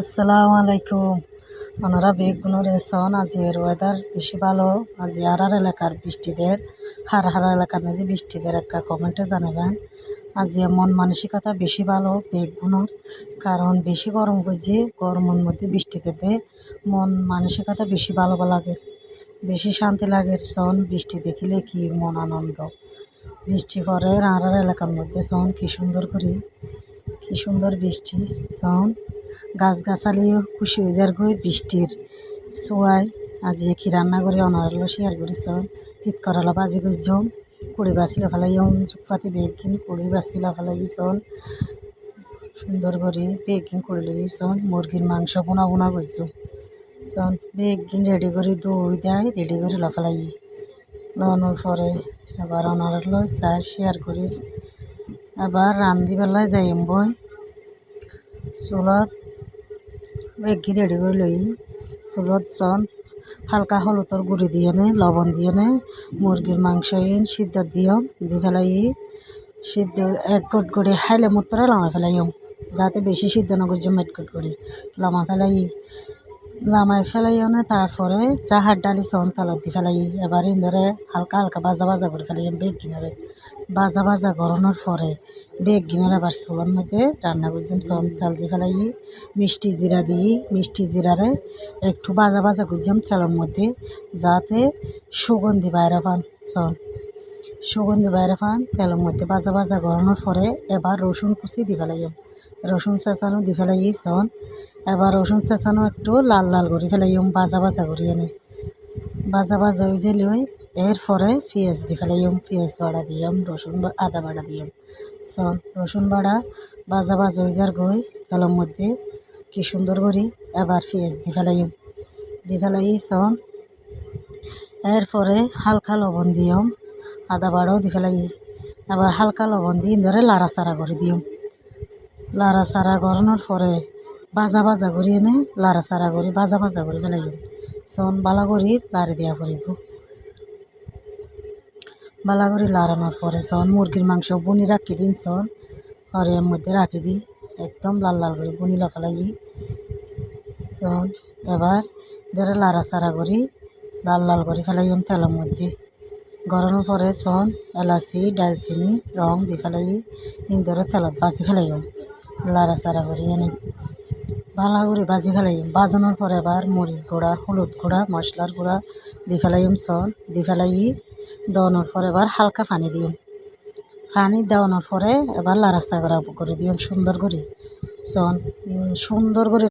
আসসালামু আলাইকুম। ওনারা বেগুনের রেশন আজের ওয়েদার বেশি ভালো। আজ আর এলাকার বৃষ্টিদের হার এলাকার মাঝে বৃষ্টিদের একটা কমেন্টে জানাবেন। আজ মন মানসিকতা বেশি ভালো বেগুনের, কারণ বেশি গরম করছে, গরমের মধ্যে বৃষ্টিতে মন মানসিকতা বেশি ভালো লাগে, বেশি শান্তি লাগে। সন বৃষ্টি দেখিলে কি মন আনন্দ। বৃষ্টি পরে আর এলাকার মধ্যে সন কি সুন্দর বৃষ্টি। সন গাছগাছালিও খুশি হয়ে যার গই বৃষ্টির ছোঁয়ায়। আজ কি রান্না করে অনারলো শেয়ার করেছন। তিত করলা বাজি করছম, কুড়ি বাছিলা ফেলাইম, চুপাতি বেগিন কুড়ি বাছিলা ফেলাইছন, সুন্দর করে বেগিন কুড়ি লেগেছন। মুরগির মাংস বোনা বোনা করছো সন বেগিন রেডি করে দই দেয়, রেডি করে লাফালাই লানোর পরে এবার অনারলো চার শেয়ার করি। এবার রান্ধি বেলায় যাইম বই চুলত বেগি রেডি করে লই। চুলত সন হালকা হলুদর গুঁড়ি দিয়ে লবণ দিয়ে মুরগির মাংস সিদ্ধ দিয়ম, দি ফেলাই সিদ্ধ এক গট করে হাইলে মতরে লামা ফেলাইম, যাতে বেশি সিদ্ধ না করছে মেট গট করে লামা লামাই ফেলাইও না। তারপরে চাহার ডালি সন তেলত দি ফেলাই। এবার ইন্দরে হালকা হালকা ভাজা করে ফেলাইম বেগিনরে। ভাজা গরনোর পরে বেগিনের আবার চুলার মধ্যে রান্না করছিলাম। সন তেল দিয়ে ফেলাই মিষ্টি জিরা দিই, মিষ্টি জিরারে একটু ভাজা করছিলাম তেলের মধ্যে, যাতে সুগন্ধি বাইরে পান। সন সুগন্ধি বাইরে পান তেলের মধ্যে ভাজা গরনোর পরে এবার রসুন কুচি দি ফেলাইম, রসুন চেঁচানো দি ফেলাই। সন এবার রসুন চেঁচানো একটু লাল করে ফেলাইম, ভাজা করি এনে ভাজা হয়ে যাইলে এরপরে পেঁয়াজ দি ফেলাইম, পেঁয়াজ বাড়া দিয়াম, রসুন আদা বাড়া দিয়াম। সন রসুন বাড়া ভাজা হয়ে যার গই তেলের মধ্যে কি সুন্দর করি। এবার পেঁয়াজ দি ফেলাই সন এরপরে হালকা লবণ দিয়ম, আদা বাড়াও দি ফেলাই। এবার হালকা লবণ দিয়ে ধরে লাড়াচাড়া করে দিয়ম, লাড়াচাড়া করানোর পরে ভাজা করি এনে লাড়াচাড়া করি ভাজা করে ফেলাইম। সন বালা করি লাড়ি দেওয়া করিব, বালা করে লাড়ানোর পরে সন মুরগির মাংস বুনি রাখি দিন। সন হরিয়ার মধ্যে রাখি দিই, একদম লাল করে বুনিলা ফেলাই। সন এবার ধরে লাড়াচাড়া করি লাল করে ফেলাইম তেলের মধ্যে। গরমের পরে সন এলাচি ডালচিনি রং দি ফেলাই ইন্দরে তেলত ভাজি ফেলাইম, লাড়াচাড়া করি এনে ভালো করে ভাজি ফেলাইম। ভাজানোর পরে এবার মরিচ গুঁড়া, হলুদ গুঁড়া, মশলার গুঁড়া দি ফেলাইম। সন দি ফেলাই দেওয়ানোর পরে এবার হালকা পানি দিম, পানি দেওয়ানোর পরে এবার লাড়াচাড়া করে দিম সুন্দর করে। সন সুন্দর করে